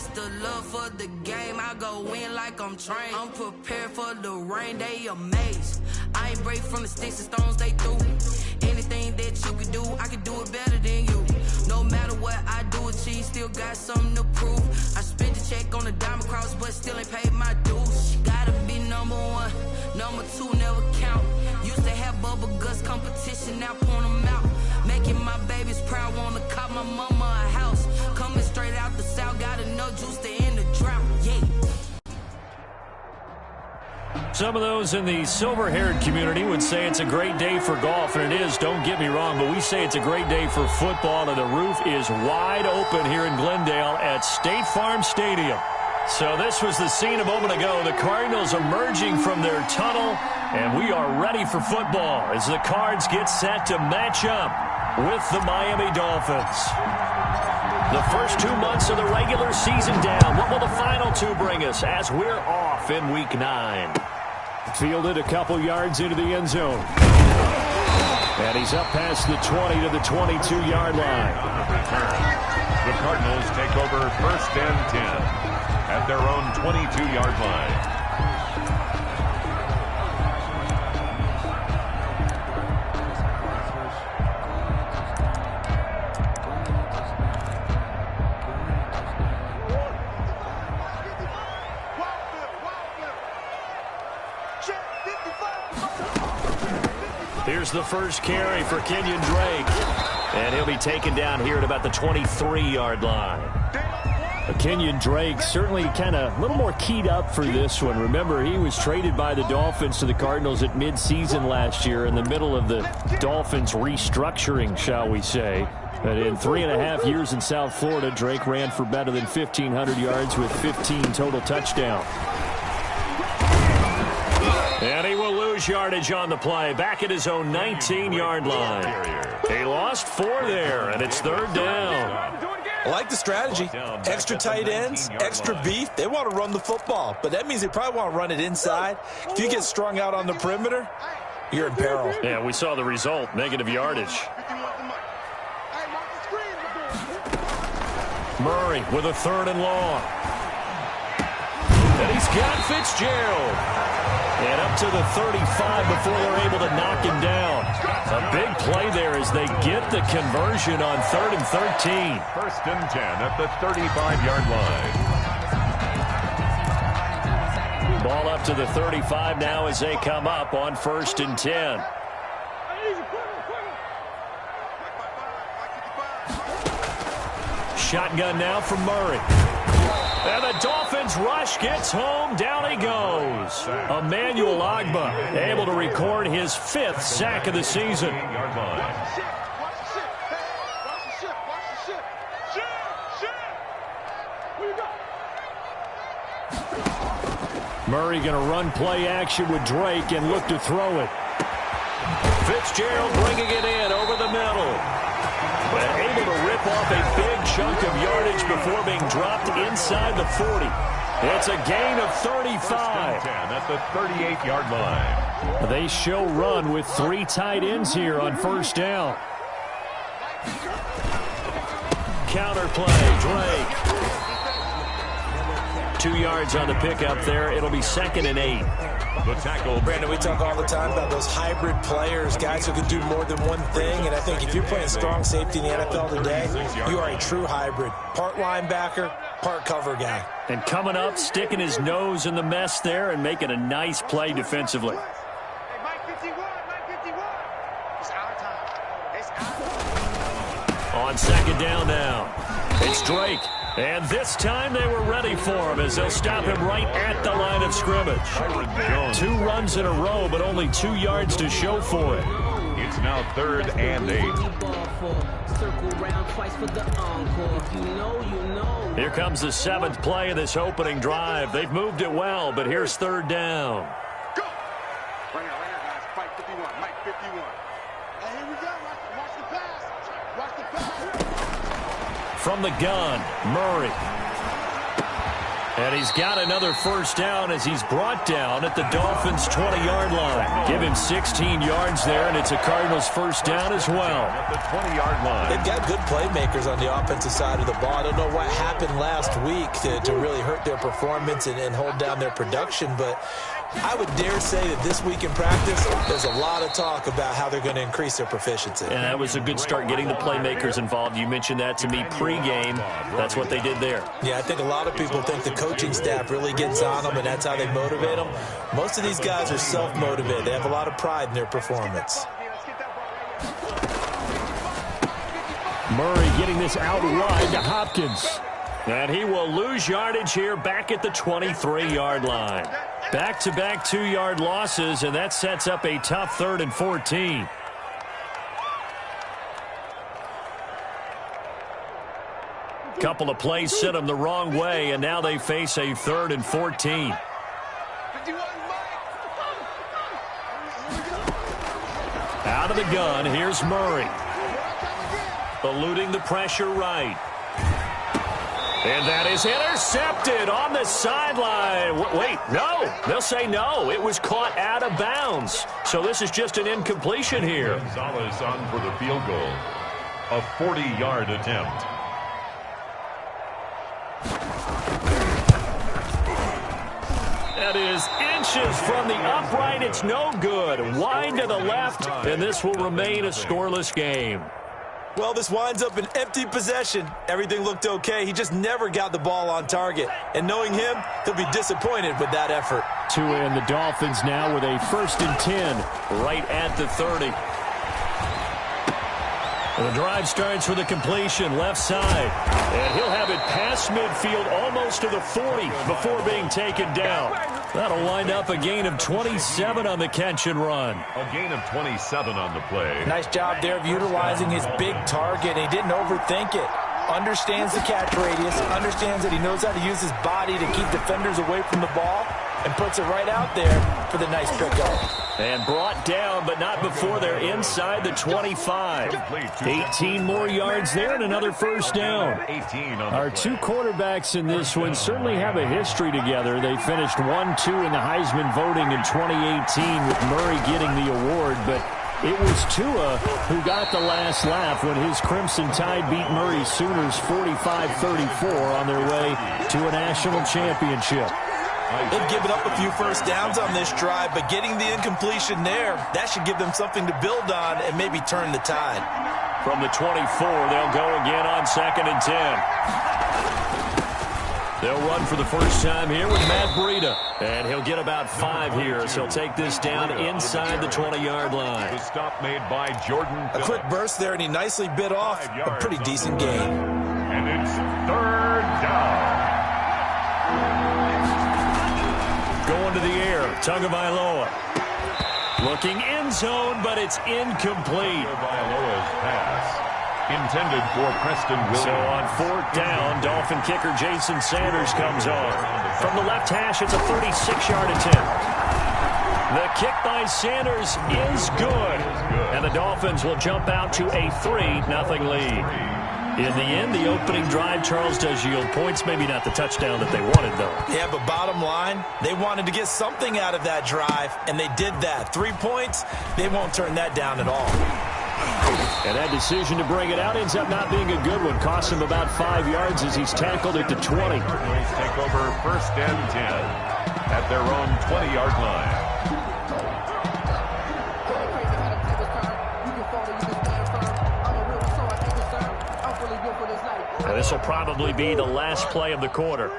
It's the love for the game. I go in like I'm trained. I'm prepared for the rain. They amazed. I ain't break from the sticks and stones they threw. Anything that you can do, I can do it better than you. No matter what I do, achieve, still got something to prove. I spent the check on the diamond cross, but still ain't paid my dues. Gotta be number one, number two never count. Used to have bubble guts competition, now point them out. Making my babies proud, wanna cop my mama a house. Coming straight out the south, got enough juice to end the drought, yeah. Some of those in the silver-haired community would say it's a great day for golf, and it is, don't get me wrong, but we say it's a great day for football, and the roof is wide open here in Glendale at State Farm Stadium. So this was the scene a moment ago. The Cardinals emerging from their tunnel, and we are ready for football as the Cards get set to match up with the Miami Dolphins. The first 2 months of the regular season down. What will the final two bring us as we're off in Week 9? Fielded a couple yards into the end zone. And he's up past the 20 to the 22-yard line. The Cardinals take over 1st and 10 at their own 22-yard line. Here's the first carry for Kenyon Drake. And he'll be taken down here at about the 23-yard line. Kenyon Drake certainly kind of a little more keyed up for this one. Remember, he was traded by the Dolphins to the Cardinals at midseason last year in the middle of the Dolphins restructuring, shall we say. But in 3.5 years in South Florida, Drake ran for better than 1,500 yards with 15 total touchdowns. And he will lose yardage on the play, back at his own 19-yard line. He lost 4 there, and it's 3rd down. I like the strategy. Extra tight ends, extra beef. They want to run the football, but that means they probably want to run it inside. If you get strung out on the perimeter, you're in peril. Yeah, we saw the result, negative yardage. Murray with a 3rd and long. And he's got Fitzgerald. And up to the 35 before they're able to knock him down. A big play there as they get the conversion on 3rd and 13. 1st and 10 at the 35-yard line. Ball up to the 35 now as they come up on 1st and 10. Shotgun now from Murray. And the Dolphins rush gets home. Down he goes. Emmanuel Ogbah able to record his 5th sack of the season. Murray going to run play action with Drake and look to throw it. Fitzgerald bringing it in over the middle. And able to rip off a big chunk of yardage before being dropped inside the 40. It's a gain of 35. 10 at the 38-yard line. They show run with 3 tight ends here on 1st down. Counter play, Drake. 2 yards on the pickup there. It'll be 2nd and 8. The tackle. Brandon, we talk all the time about those hybrid players, guys who can do more than one thing. And I think if you're playing strong safety in the NFL today, you are a true hybrid. Part linebacker, part cover guy. And coming up, sticking his nose in the mess there and making a nice play defensively. On 2nd down now, it's Drake. And this time they were ready for him as they'll stop him right at the line of scrimmage. 2 runs in a row, but only 2 yards to show for it. It's now 3rd and 8. Here comes the 7th play of this opening drive. They've moved it well, but here's 3rd down. Go! Right here, guys. Fight 51. Mike 51. Hey, here we go. Watch the pass. Watch the pass. From the gun, Murray. And he's got another first down as he's brought down at the Dolphins' 20-yard line. Give him 16 yards there, and it's a Cardinals first down as well. At the 20-yard line. They've got good playmakers on the offensive side of the ball. I don't know what happened last week to really hurt their performance and hold down their production, but I would dare say that this week in practice, there's a lot of talk about how they're going to increase their proficiency. And that was a good start getting the playmakers involved. You mentioned that to me pregame. That's what they did there. Yeah, I think a lot of people think the coaching staff really gets on them, and that's how they motivate them. Most of these guys are self-motivated. They have a lot of pride in their performance. Murray getting this out wide to Hopkins. And he will lose yardage here back at the 23-yard line. Back-to-back 2-yard losses, and that sets up a tough 3rd and 14. Couple of plays sent them the wrong way, and now they face a 3rd and 14. Out of the gun, here's Murray. Eluding the pressure right. And that is intercepted on the sideline. Wait, no. They'll say no. It was caught out of bounds. So this is just an incompletion here. Gonzalez on for the field goal. A 40-yard attempt. That is inches from the upright. It's no good. Wide to the left, and this will remain a scoreless game. Well, this winds up an empty possession. Everything looked okay. He just never got the ball on target. And knowing him, he'll be disappointed with that effort. Tua and the Dolphins now with a 1st and 10. Right at the 30. And the drive starts with a completion left side. And he'll have it past midfield almost to the 40 before being taken down. That'll wind up a gain of 27 on the catch and run. A gain of 27 on the play. Nice job there of utilizing his big target. He didn't overthink it. Understands the catch radius. Understands that he knows how to use his body to keep defenders away from the ball. And puts it right out there for the nice pickup. And brought down, but not before they're inside the 25. 18 more yards there and another first down. 18 on Our two quarterbacks in this one certainly have a history together. They finished 1-2 in the Heisman voting in 2018 with Murray getting the award, but it was Tua who got the last laugh when his Crimson Tide beat Murray's Sooners 45-34 on their way to a national championship. They've given up a few first downs on this drive, but getting the incompletion there, that should give them something to build on and maybe turn the tide. From the 24, they'll go again on 2nd and 10. They'll run for the first time here with Matt Breida. And he'll get about 5 here, so he'll take this down inside the 20-yard line. The stop made by Jordan A Phillips. quick burst there, and he nicely bit off a pretty decent gain. And it's 3rd down. Going to the air, Tagovailoa. Looking end zone, but it's incomplete. Tagovailoa's pass intended for Preston Williams. So on 4th down, Dolphin kicker Jason Sanders comes on. From the left hash, it's a 36-yard attempt. The kick by Sanders is good. And the Dolphins will jump out to a 3-0 lead. In the end, the opening drive, Charles, does yield points. Maybe not the touchdown that they wanted, though. Yeah, but bottom line, they wanted to get something out of that drive, and they did that. 3 points, they won't turn that down at all. And that decision to bring it out ends up not being a good one. Cost him about 5 yards as he's tackled at the 20. Cardinals take over 1st and 10 at their own 20-yard line. And this will probably be the last play of the quarter.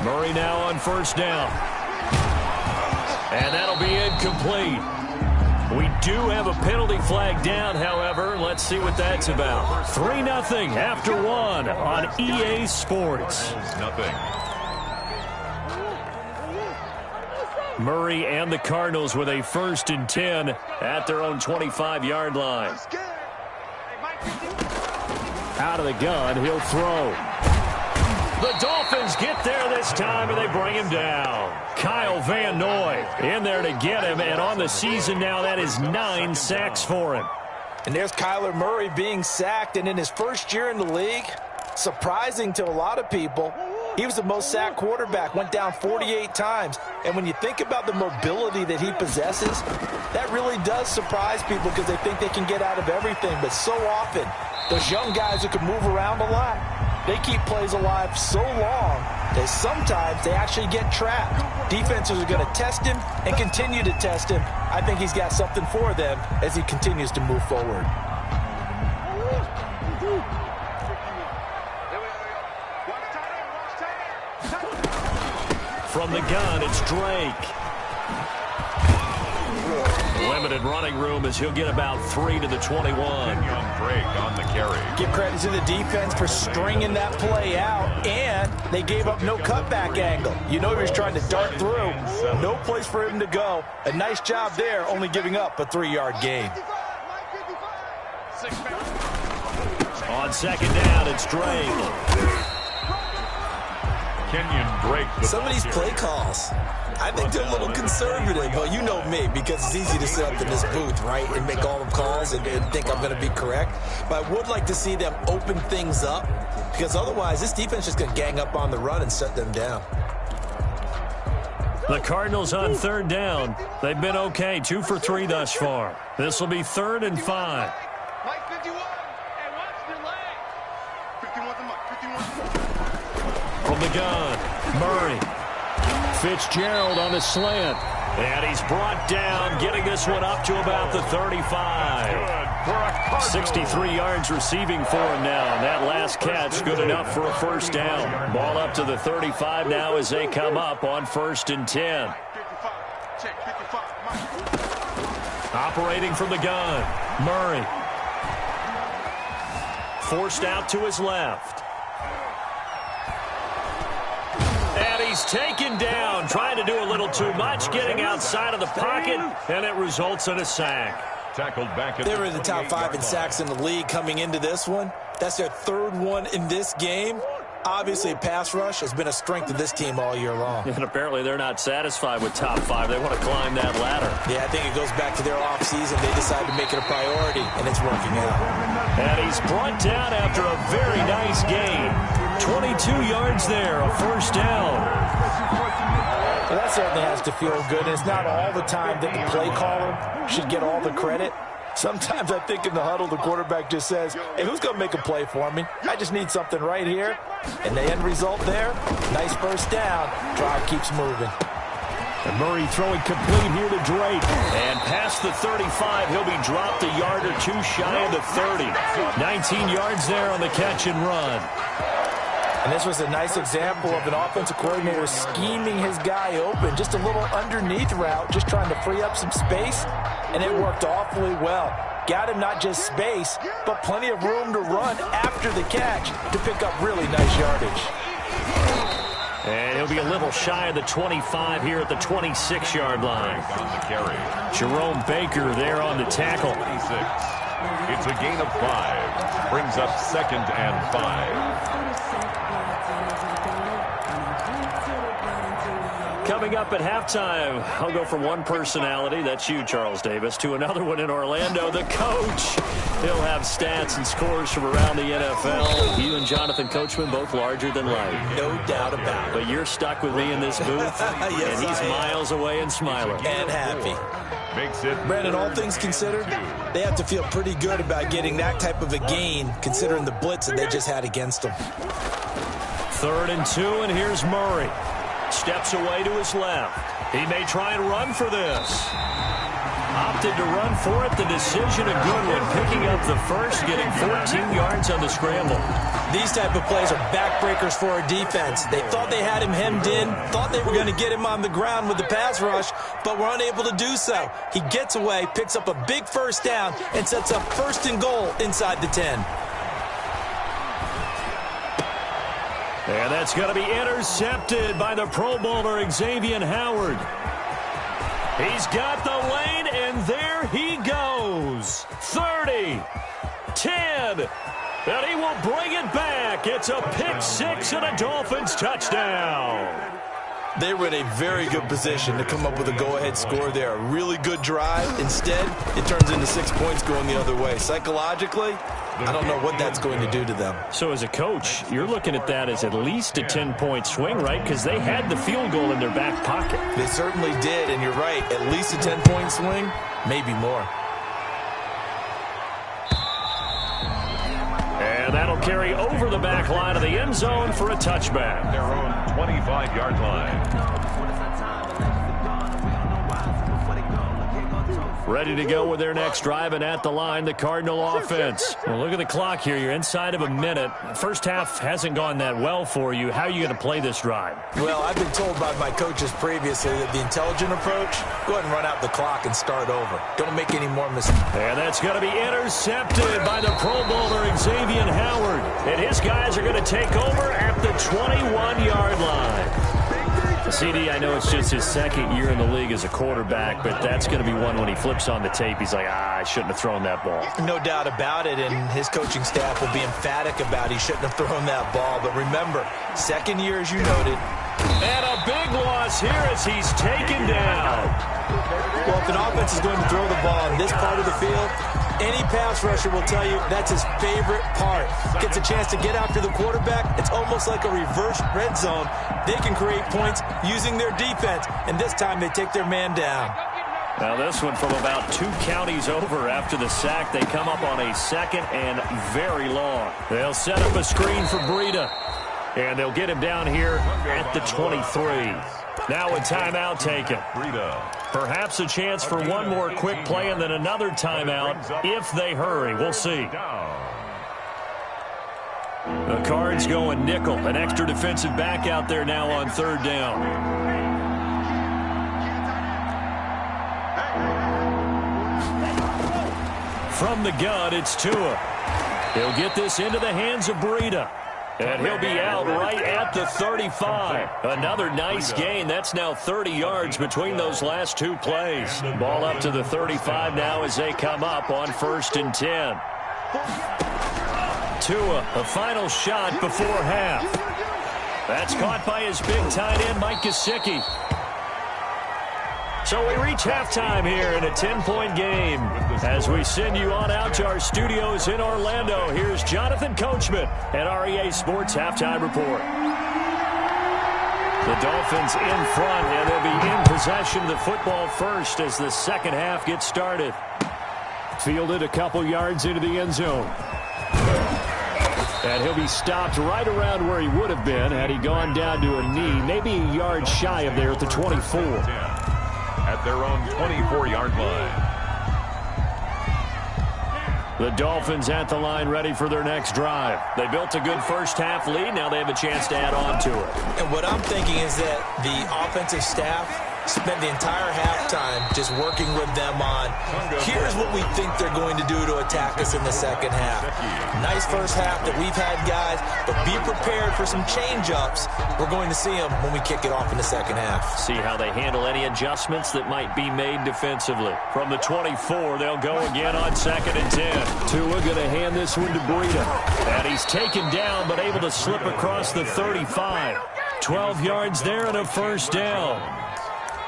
Murray now on 1st down. And that'll be incomplete. We do have a penalty flag down, however. Let's see what that's about. 3-0 after 1 on EA Sports. Nothing. Murray and the Cardinals with a 1st and 10 at their own 25-yard line. Out of the gun, he'll throw. The Dolphins get there this time, and they bring him down. Kyle Van Noy in there to get him, and on the season now, that is 9 sacks for him. And there's Kyler Murray being sacked, and in his first year in the league, surprising to a lot of people, he was the most sacked quarterback, went down 48 times. And when you think about the mobility that he possesses, that really does surprise people because they think they can get out of everything. But so often, those young guys who can move around a lot, they keep plays alive so long that sometimes they actually get trapped. Defenses are going to test him and continue to test him. I think he's got something for them as he continues to move forward. From the gun, it's Drake. Limited running room as he'll get about 3 to the 21. Young Drake on the carry. Give credit to the defense for stringing that play out, and they gave up no cutback angle. You know he was trying to dart through. No place for him to go. A nice job there, only giving up a 3-yard gain. On second down, it's Drake. Kenyon Drake. Some of these play calls, I think they're a little conservative, but you know me, because it's easy to sit up in this booth, right, and make all the calls and think I'm going to be correct. But I would like to see them open things up, because otherwise this defense is just going to gang up on the run and shut them down. The Cardinals on third down. They've been okay, 2 for 3 thus far. This will be 3rd and 5. Mike 51, and watch the leg. 51's the Mike, 51. From the gun, Murray. Fitzgerald on the slant. And he's brought down, getting this one up to about the 35. 63 yards receiving for him now. And that last catch good enough for a first down. Ball up to the 35 now as they come up on 1st and 10. Operating from the gun, Murray. Forced out to his left. And he's taken down, trying to do a little too much, getting outside of the pocket, and it results in a sack. Tackled back at They were in the top 5 in sacks in the league coming into this one. That's their 3rd one in this game. Obviously, pass rush has been a strength of this team all year long. And apparently they're not satisfied with top 5. They want to climb that ladder. Yeah, I think it goes back to their offseason. They decided to make it a priority, and it's working out. And he's brought down after a very nice gain. 22 yards there, a first down. Well, that certainly has to feel good. It's not all the time that the play caller should get all the credit. Sometimes I think in the huddle, the quarterback just says, hey, who's going to make a play for me? I just need something right here. And the end result there, nice first down. Drive keeps moving. And Murray throwing complete here to Drake. And past the 35, he'll be dropped a yard or 2 shy of the 30. 19 yards there on the catch and run. And this was a nice example of an offensive coordinator scheming his guy open. Just a little underneath route, just trying to free up some space. And it worked awfully well. Got him not just space, but plenty of room to run after the catch to pick up really nice yardage. And he'll be a little shy of the 25 here at the 26-yard line. on the carry. Jerome Baker there on the tackle. 26. It's a gain of 5. Brings up 2nd and 5. Coming up at halftime, I'll go from one personality, that's you, Charles Davis, to another one in Orlando, the coach. He'll have stats and scores from around the NFL. You and Jonathan Coachman, both larger than life. No doubt about it. But you're stuck with me in this booth, Yes, and he's miles away and smiling. And happy. Makes it Brandon, all things considered, they have to feel pretty good about getting that type of a gain, considering the blitz that they just had against them. 3rd and 2, and here's Murray. Steps away to his left. He may try and run for this. Opted to run for it. The decision a good one. Picking up the first, getting 14 yards on the scramble. These type of plays are backbreakers for our defense. They thought they had him hemmed in, thought they were going to get him on the ground with the pass rush, but were unable to do so. He gets away, picks up a big first down, and sets up 1st and goal inside the 10. And that's going to be intercepted by the Pro Bowler Xavier Howard. He's got the lane, and there he goes. 30, 10, and he will bring it back. It's a pick 6 and a Dolphins touchdown. They were in a very good position to come up with a go-ahead score there. A really good drive. Instead, it turns into 6 points going the other way. Psychologically, I don't know what that's going to do to them. So as a coach, you're looking at that as at least a 10-point swing, right? Because they had the field goal in their back pocket. They certainly did, and you're right. At least a 10-point swing, maybe more. And that'll carry over the back line of the end zone for a touchback. Their own 25-yard line. Ready to go with their next drive, and at the line, the Cardinal offense. Well, look at the clock here. You're inside of a minute. First half hasn't gone that well for you. How are you going to play this drive? Well, I've been told by my coaches previously that the intelligent approach, go ahead and run out the clock and start over. Don't make any more mistakes. And that's going to be intercepted by the Pro Bowler Xavier Howard. And his guys are going to take over at the 21-yard line. CD, I know it's just his second year in the league as a quarterback, but that's going to be one when he flips on the tape. He's like, I shouldn't have thrown that ball. No doubt about it, and his coaching staff will be emphatic about he shouldn't have thrown that ball. But remember, second year, as you noted. And a big loss here as he's taken down. Well, if an offense is going to throw the ball in this part of the field, any pass rusher will tell you that's his favorite part. Gets a chance to get after the quarterback. It's almost like a reverse red zone. They can create points using their defense, and this time they take their man down. Now this one from about 2 counties over after the sack. They come up on a second and very long. They'll set up a screen for Breida, and they'll get him down here at the 23. Now a timeout taken. Perhaps a chance for one more quick play and then another timeout if they hurry. We'll see. The Cards going nickel. An extra defensive back out there now on third down. From the gun, it's Tua. He'll get this into the hands of Breida. And he'll be out right at the 35. Another nice gain. That's now 30 yards between those last 2 plays. Ball up to the 35 now as they come up on 1st and 10. Tua, a final shot before half. That's caught by his big tight end, Mike Gesicki. So we reach halftime here in a 10-point game. As we send you on out to our studios in Orlando, here's Jonathan Coachman at REA Sports Halftime Report. The Dolphins in front, and they'll be in possession of the football first as the second half gets started. Fielded a couple yards into the end zone. And he'll be stopped right around where he would have been had he gone down to a knee, maybe a yard shy of there at the 24. At their own 24-yard line. The Dolphins at the line ready for their next drive. They built a good first half lead. Now they have a chance to add on to it. And what I'm thinking is that the offensive staff spent the entire halftime just working with them on, here's what we think they're going to do to attack us in the second half. Nice first half that we've had, guys, but be prepared for some change-ups. We're going to see them when we kick it off in the second half. See how they handle any adjustments that might be made defensively. From the 24, they'll go again on 2nd and 10. Tua going to hand this one to Breida. And he's taken down but able to slip across the 35. 12 yards there and a first down.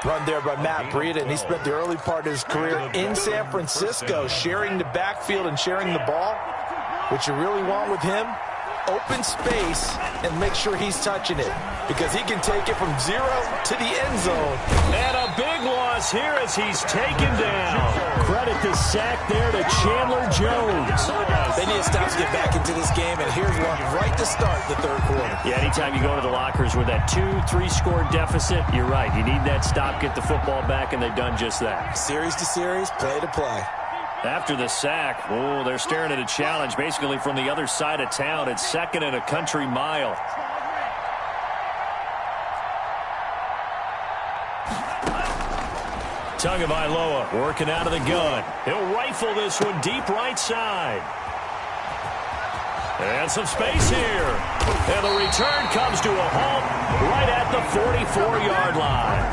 Run there by Matt Breida, and he spent the early part of his career in San Francisco sharing the backfield and sharing the ball. What you really want with him, open space and make sure he's touching it because he can take it from 0 to the end zone. And a big loss here as he's taken down. Credit the sack there to Chandler Jones. They need to stop to get back into this game, and here's one right to start the third quarter. Yeah, anytime you go to the lockers with that 2-3 score deficit, you're right. You need that stop, get the football back, and they've done just that. Series to series, play to play. After the sack, they're staring at a challenge basically from the other side of town. It's 2nd and a country mile. Tagovailoa working out of the gun. He'll rifle this one deep right side. And some space here. And the return comes to a halt right at the 44-yard line.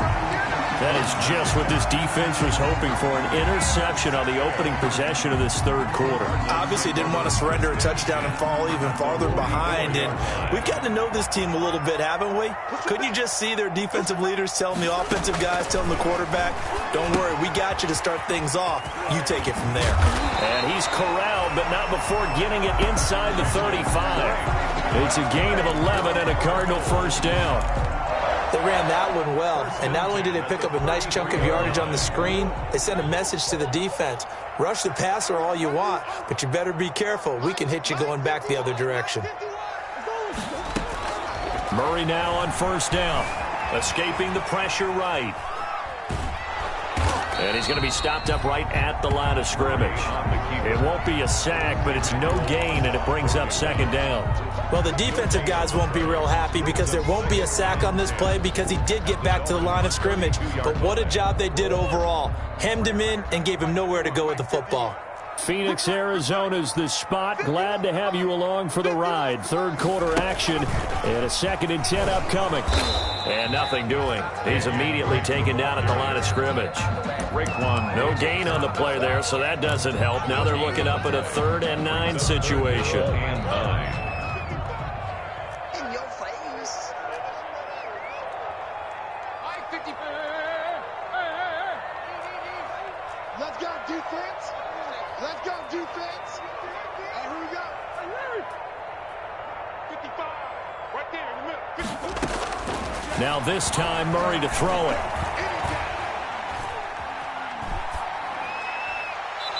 That is just what this defense was hoping for, an interception on the opening possession of this third quarter. Obviously didn't want to surrender a touchdown and fall even farther behind. And we've gotten to know this team a little bit, haven't we? Couldn't you just see their defensive leaders telling the offensive guys, telling the quarterback, don't worry, we got you to start things off. You take it from there. And he's corralled, but not before getting it inside the 35. It's a gain of 11 and a Cardinal first down. They ran that one well, and not only did they pick up a nice chunk of yardage on the screen, they sent a message to the defense. Rush the passer all you want, but you better be careful. We can hit you going back the other direction. Murray now on first down, escaping the pressure right. And he's going to be stopped up right at the line of scrimmage. It won't be a sack, but it's no gain, and it brings up second down. Well, the defensive guys won't be real happy because there won't be a sack on this play because he did get back to the line of scrimmage. But what a job they did overall. Hemmed him in and gave him nowhere to go with the football. Phoenix, Arizona's the spot. Glad to have you along for the ride. Third quarter action and a 2nd and 10 upcoming. And nothing doing. He's immediately taken down at the line of scrimmage. No gain on the play there, so that doesn't help. Now they're looking up at a 3rd and 9 situation. Let's go, defense. Let's go, defense. And here we go. 55. Right there in the middle. 54. Now this time, Murray to throw it.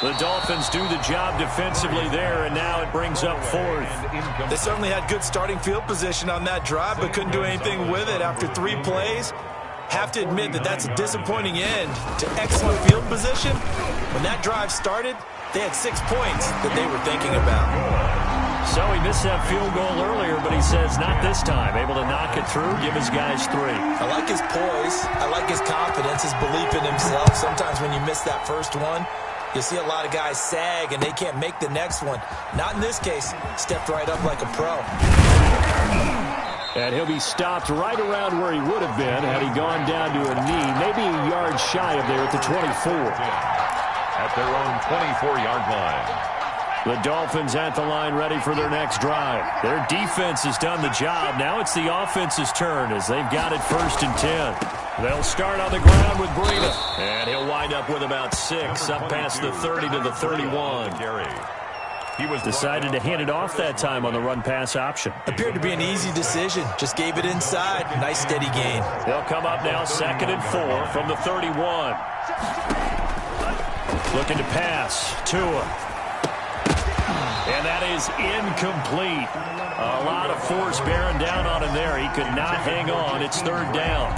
The Dolphins do the job defensively there, and now it brings up 4th. They certainly had good starting field position on that drive, but couldn't do anything with it after 3 plays. Have to admit that that's a disappointing end to excellent field position. When that drive started, they had 6 points that they were thinking about. So he missed that field goal earlier, but he says not this time. Able to knock it through, give his guys 3. I like his poise. I like his confidence, his belief in himself. Sometimes when you miss that first one, you see a lot of guys sag and they can't make the next one. Not in this case. Stepped right up like a pro. And he'll be stopped right around where he would have been had he gone down to a knee, maybe a yard shy of there at the 24. At their own 24-yard line. The Dolphins at the line ready for their next drive. Their defense has done the job. Now it's the offense's turn as they've got it 1st and 10. They'll start on the ground with Breida. And he'll wind up with about 6 up past the 30 to the 31. He was decided to hand it off that time on the run-pass option. Appeared to be an easy decision. Just gave it inside. Nice steady gain. They'll come up now 2nd and 4 from the 31. Looking to pass. Tua. And that is incomplete. A lot of force bearing down on him there. He could not hang on. It's 3rd down.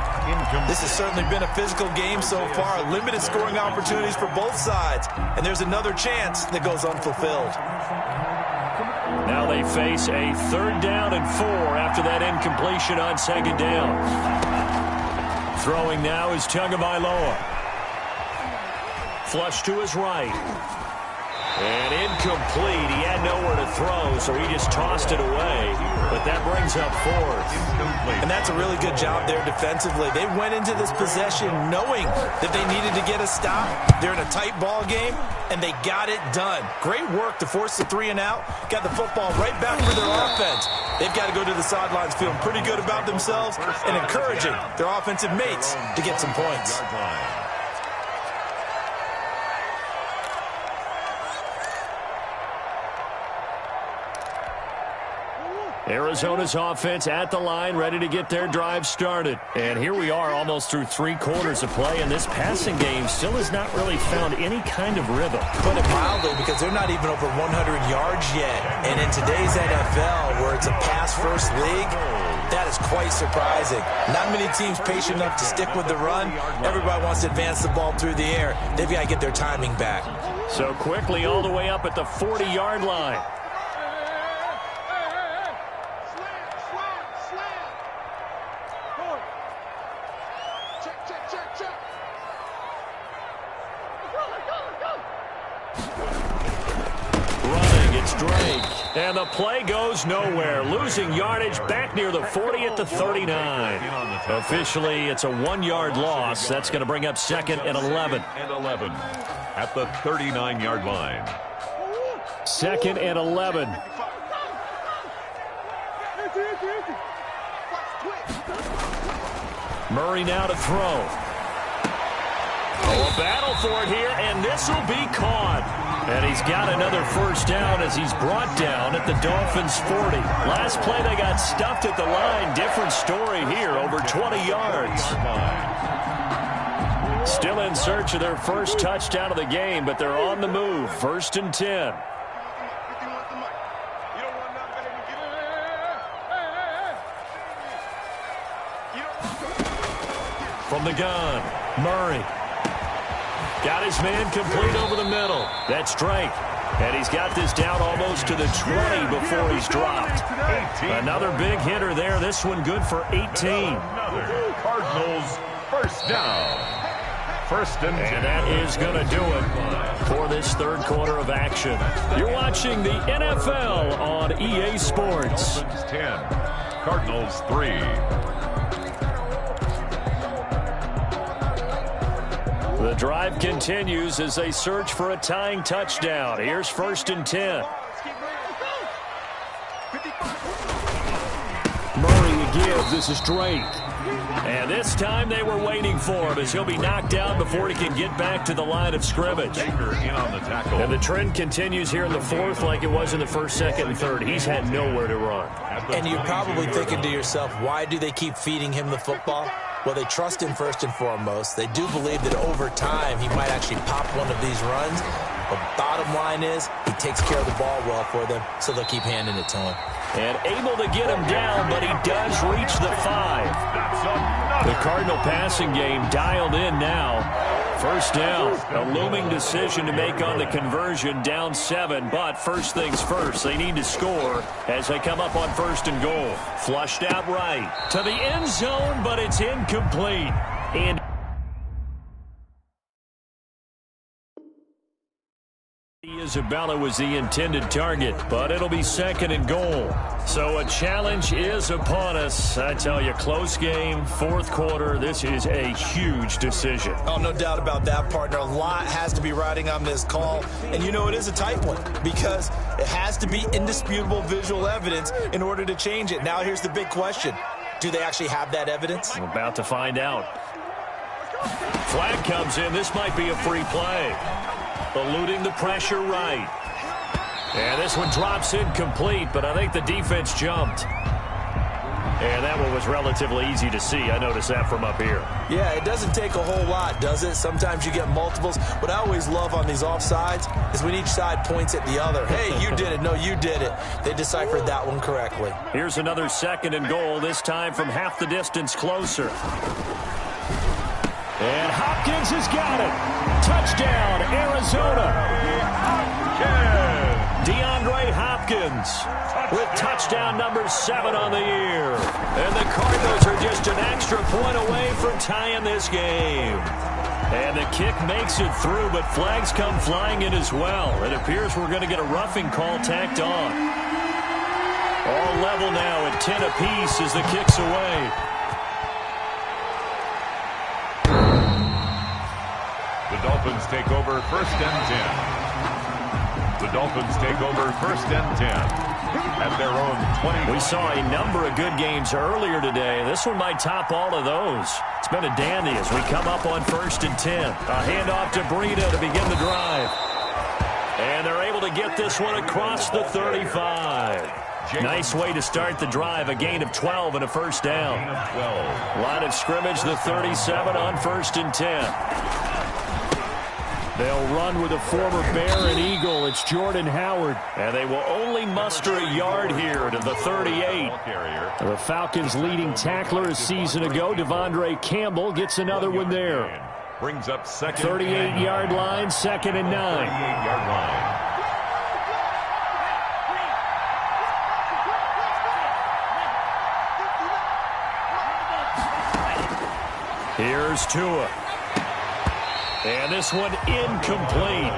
This has certainly been a physical game so far. Limited scoring opportunities for both sides. And there's another chance that goes unfulfilled. Now they face a 3rd down and 4 after that incompletion on 2nd down. Throwing now is Tagovailoa. Flush to his right. And incomplete. He had nowhere to throw, so he just tossed it away. But that brings up 4th. And that's a really good job there defensively. They went into this possession knowing that they needed to get a stop. They're in a tight ball game, and they got it done. Great work to force the 3 and out. Got the football right back for their offense. They've got to go to the sidelines feeling pretty good about themselves and encouraging their offensive mates to get some points. Arizona's offense at the line, ready to get their drive started. And here we are almost through 3 quarters of play, and this passing game still has not really found any kind of rhythm. Put it mildly, because they're not even over 100 yards yet. And in today's NFL, where it's a pass-first league, that is quite surprising. Not many teams patient enough to stick with the run. Everybody wants to advance the ball through the air. They've got to get their timing back. So quickly all the way up at the 40-yard line. It's Drake. And the play goes nowhere. Losing yardage back near the 40 at the 39. Officially, it's a 1-yard loss. That's going to bring up 2nd and 11. And 11 at the 39-yard line. 2nd and 11. Murray now to throw. Oh, a battle for it here, and this will be caught. And he's got another first down as he's brought down at the Dolphins' 40. Last play, they got stuffed at the line. Different story here, over 20 yards. Still in search of their first touchdown of the game, but they're on the move. 1st and 10. From the gun, Murray. Got his man complete over the middle. That's Drake. And he's got this down almost to the 20 before he's dropped. Another big hitter there. This one good for 18. Another Cardinals first down. 1st and 10. And that is going to do it for this third quarter of action. You're watching the NFL on EA Sports. 10. Cardinals 3. The drive continues as they search for a tying touchdown. Here's 1st and 10. Murray again. This is Drake. And this time they were waiting for him as he'll be knocked down before he can get back to the line of scrimmage. Baker in on the tackle. And the trend continues here in the 4th like it was in the 1st, 2nd, and 3rd. He's had nowhere to run. And you're probably thinking to yourself, why do they keep feeding him the football? Well, they trust him first and foremost. They do believe that over time he might actually pop one of these runs. But bottom line is he takes care of the ball well for them, so they'll keep handing it to him. And able to get him down, but he does reach the 5. The Cardinal passing game dialed in now. 1st down, a looming decision to make on the conversion, down 7. But first things first, they need to score as they come up on 1st and goal. Flushed out right to the end zone, but it's incomplete. And Isabella was the intended target, but it'll be 2nd and goal. So a challenge is upon us. I tell you, close game, 4th quarter. This is a huge decision. Oh, no doubt about that, partner. A lot has to be riding on this call. And you know it is a tight one because it has to be indisputable visual evidence in order to change it. Now here's the big question. Do they actually have that evidence? We're about to find out. Flag comes in. This might be a free play. Eluding the pressure right. And this one drops incomplete, but I think the defense jumped. And that one was relatively easy to see. I noticed that from up here. Yeah, it doesn't take a whole lot, does it? Sometimes you get multiples. What I always love on these offsides is when each side points at the other. Hey, you did it. No, you did it. They deciphered that one correctly. Here's another 2nd and goal, this time from half the distance closer. And Hopkins has got it. Touchdown, Arizona. DeAndre Hopkins with touchdown number 7 on the year. And the Cardinals are just an extra point away from tying this game. And the kick makes it through, but flags come flying in as well. It appears we're going to get a roughing call tacked on. All level now at 10 apiece as the kick's away. The Dolphins take over 1st and 10. The Dolphins take over 1st and 10 at their own 20. We saw a number of good games earlier today. This one might top all of those. It's been a dandy as we come up on 1st and 10. A handoff to Breida to begin the drive. And they're able to get this one across the 35. Nice way to start the drive. A gain of 12 and a 1st down. Line of scrimmage, the 37 on 1st and 10. They'll run with a former Bear and Eagle. It's Jordan Howard. And they will only muster a yard here to the 38. The Falcons' leading tackler a season ago, Devondre Campbell, gets another one there. Brings up 2nd. 38-yard line, 2nd and 9. 38-yard line. Here's Tua. And this one incomplete.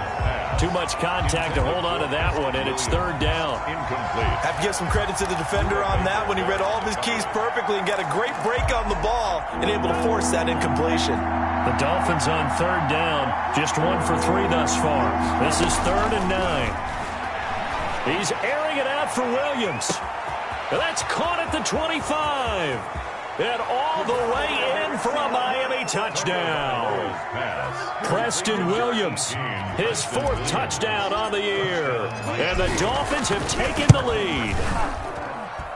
Too much contact to hold on to that one, and it's third down. Incomplete. Have to give some credit to the defender on that one. He read all of his keys perfectly and got a great break on the ball and able to force that incompletion. The Dolphins on third down, just 1 for 3 thus far. This is 3rd and 9. He's airing it out for Williams. That's caught at the 25. And all the way in for a Miami touchdown. Preston Williams, his 4th touchdown on the year. And the Dolphins have taken the lead.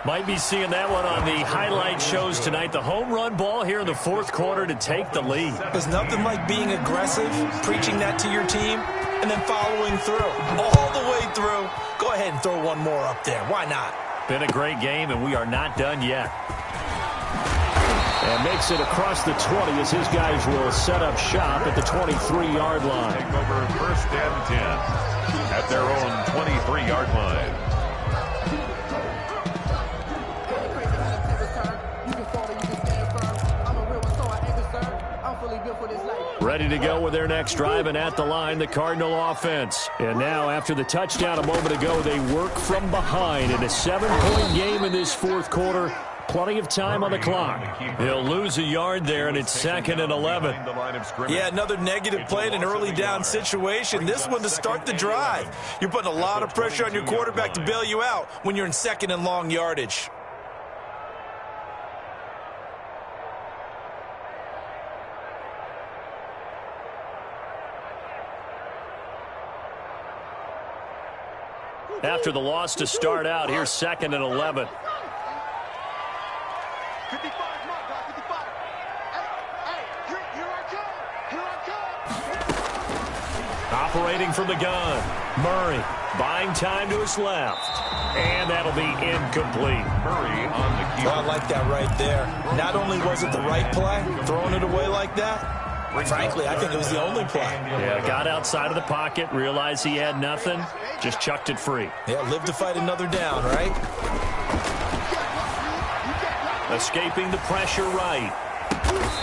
Might be seeing that one on the highlight shows tonight. The home run ball here in the 4th quarter to take the lead. There's nothing like being aggressive, preaching that to your team, and then following through. All the way through. Go ahead and throw one more up there. Why not? Been a great game, and we are not done yet. And makes it across the 20 as his guys will set up shop at the 23-yard line. Take over 1st and 10 at their own 23-yard line. Ready to go with their next drive, and at the line, the Cardinal offense. And now, after the touchdown a moment ago, they work from behind in a 7-point game in this 4th quarter. Plenty of time on the clock. He'll lose a yard there, and it's 2nd and 11. Yeah, another negative play in an early down situation. This one to start the drive. You're putting a lot of pressure on your quarterback to bail you out when you're in 2nd and long yardage. After the loss to start out, here's 2nd and 11. 55, mark, 55. Hey, here I come. Operating from the gun. Murray buying time to his left. And that'll be incomplete. Murray on the key. Oh, I like that right there. Not only was it the right play, throwing it away like that, frankly, I think it was the only play. Yeah, got outside of the pocket, realized he had nothing, just chucked it free. Yeah, live to fight another down, right? Escaping the pressure right.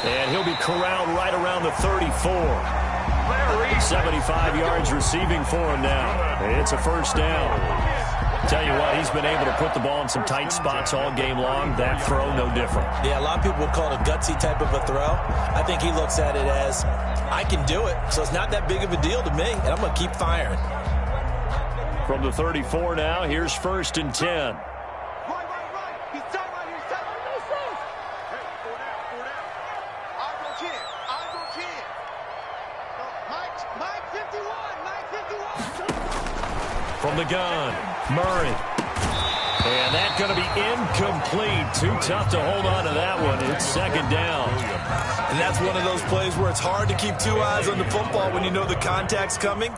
And he'll be corralled right around the 34. 75 yards receiving for him now. It's a 1st down. Tell you what, he's been able to put the ball in some tight spots all game long. That throw, no different. Yeah, a lot of people would call it a gutsy type of a throw. I think he looks at it as, I can do it, so it's not that big of a deal to me, and I'm going to keep firing. From the 34 now, here's 1st and 10. Right. He's tight right here. He's tight right here. Hey, 4 down. Eyes on 10. Mike 51. From the gun, Murray. And that's going to be incomplete. Too tough to hold on to that one. It's 2nd down. And that's one of those plays where it's hard to keep 2 eyes on the football when you know the contact's coming,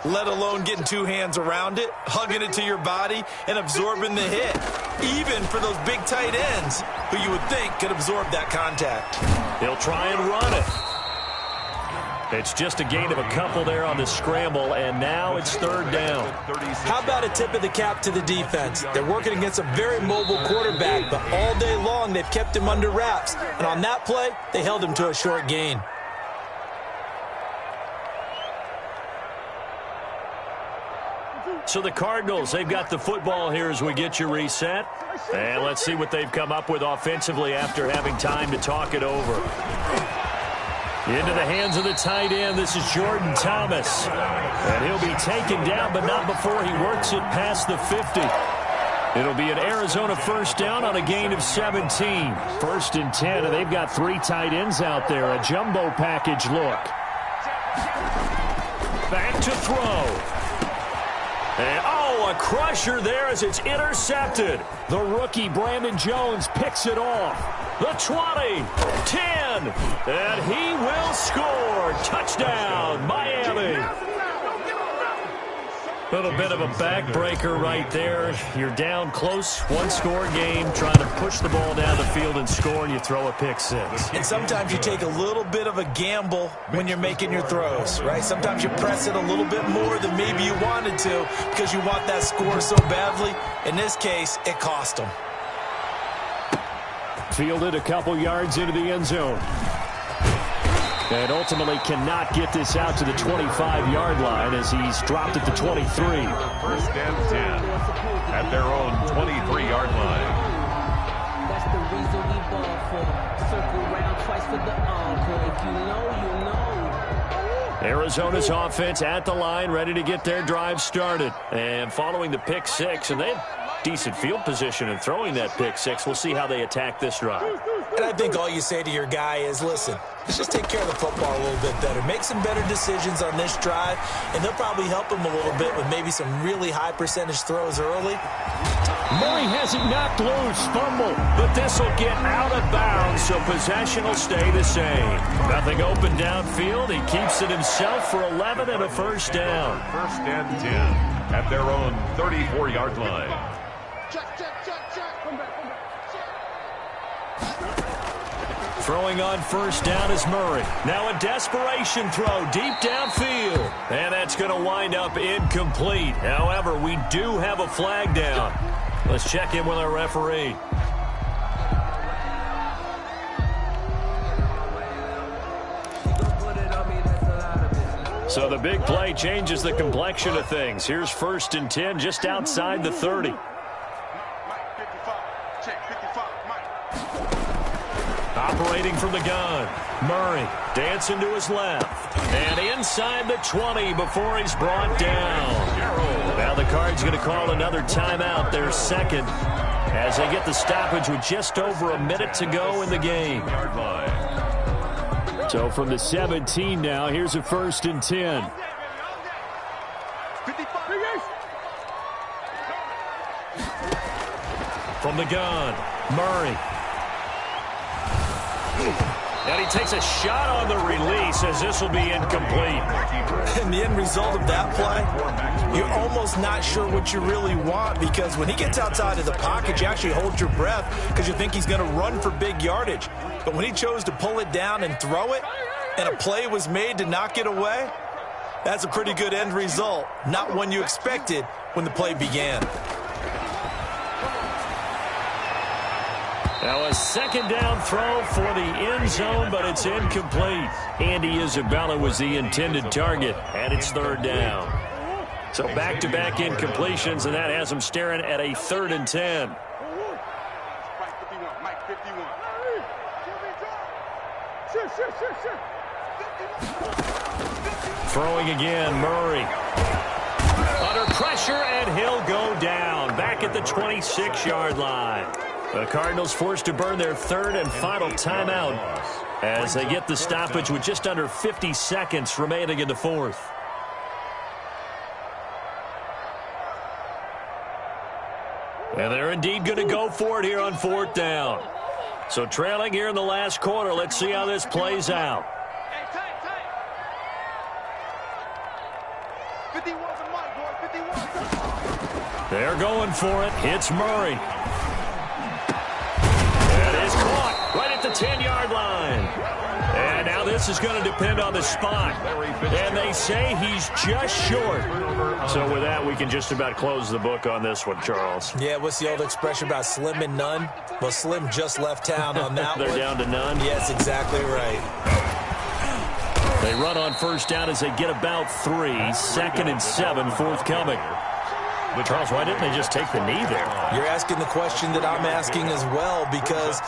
let alone getting 2 hands around it, hugging it to your body, and absorbing the hit. Even for those big tight ends who you would think could absorb that contact. He'll try and run it. It's just a gain of a couple there on the scramble, and now it's 3rd down. How about a tip of the cap to the defense? They're working against a very mobile quarterback, but all day long they've kept him under wraps. And on that play, they held him to a short gain. So the Cardinals, they've got the football here as we get you reset. And let's see what they've come up with offensively after having time to talk it over. Into the hands of the tight end. This is Jordan Thomas. And he'll be taken down, but not before he works it past the 50. It'll be an Arizona 1st down on a gain of 17. 1st and 10, and they've got 3 tight ends out there. A jumbo package look. Back to throw. And, a crusher there as it's intercepted. The rookie, Brandon Jones, picks it off. The 20, 10, and he will score. Touchdown, Miami. Little bit of a backbreaker right there. You're down close, 1-score game, trying to push the ball down the field and score, and you throw a pick 6. And sometimes you take a little bit of a gamble when you're making your throws, right? Sometimes you press it a little bit more than maybe you wanted to because you want that score so badly. In this case, it cost them. Fielded a couple yards into the end zone. And ultimately cannot get this out to the 25-yard line as he's dropped at the 23. First and 10 at their own 23-yard line. That's the reason we ball for. Circle round twice for the encore. If you know, you know. Arizona's offense at the line, ready to get their drive started. And following the pick six, and they have decent field position in throwing that pick six. We'll see how they attack this drive. And I think all you say to your guy is, listen, let's just take care of the football a little bit better. Make some better decisions on this drive, and they'll probably help him a little bit with maybe some really high percentage throws early. Murray has it knocked loose, fumble, but this will get out of bounds, so possession will stay the same. Nothing open downfield. He keeps it himself for 11 and a first down. First and 10 at their own 34-yard line. Throwing on first down is Murray. Now a desperation throw deep downfield. And that's going to wind up incomplete. However, we do have a flag down. Let's check in with our referee. So the big play changes the complexion of things. Here's first and 10 just outside the 30. Operating from the gun. Murray dancing to his left. And inside the 20 before he's brought down. Now the Cards going to call another timeout, their second, as they get the stoppage with just over a minute to go in the game. So from the 17 now, here's a first and 10. From the gun, Murray. And he takes a shot on the release as this will be incomplete. And the end result of that play, you're almost not sure what you really want, because when he gets outside of the pocket, you actually hold your breath because you think he's going to run for big yardage. But when he chose to pull it down and throw it, and a play was made to knock it away, that's a pretty good end result. Not one you expected when the play began. Now a second down throw for the end zone, but it's incomplete. Andy Isabella was the intended target, and it's third down. So back-to-back incompletions, and that has them staring at a 3rd and 10. Throwing again, Murray. Under pressure, and he'll go down. Back at the 26-yard line. The Cardinals forced to burn their 3rd and final timeout as they get the stoppage with just under 50 seconds remaining in the 4th. And they're indeed going to go for it here on 4th down. So trailing here in the last quarter, let's see how this plays out. They're going for it. It's Murray. That is caught right at the 10-yard line. And now this is going to depend on the spot. And they say he's just short. So with that, we can just about close the book on this one, Charles. Yeah, what's the old expression about slim and none? Well, Slim just left town on that They're one. down to none? Yes, exactly right. They run on first down as they get about 3. 2nd and 7 forthcoming. Charles, why didn't they just take the knee there? You're asking the question that I'm asking as well, because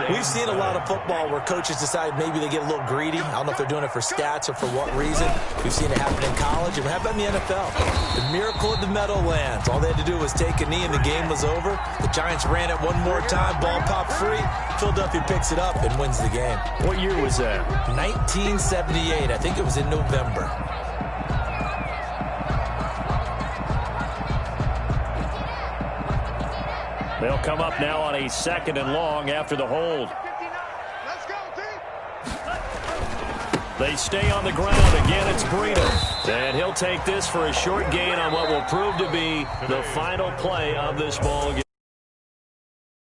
we've seen a lot of football where coaches decide maybe they get a little greedy. I don't know if they're doing it for stats or for what reason. We've seen it happen in college, and how about in the NFL? The miracle of the Meadowlands. All they had to do was take a knee, and the game was over. The Giants ran it one more time. Ball popped free. Philadelphia picks it up and wins the game. What year was that? 1978. I think it was in November. They'll come up now on a 2nd and long after the hold. They stay on the ground. Again, it's Breida. And he'll take this for a short gain on what will prove to be the final play of this ball game.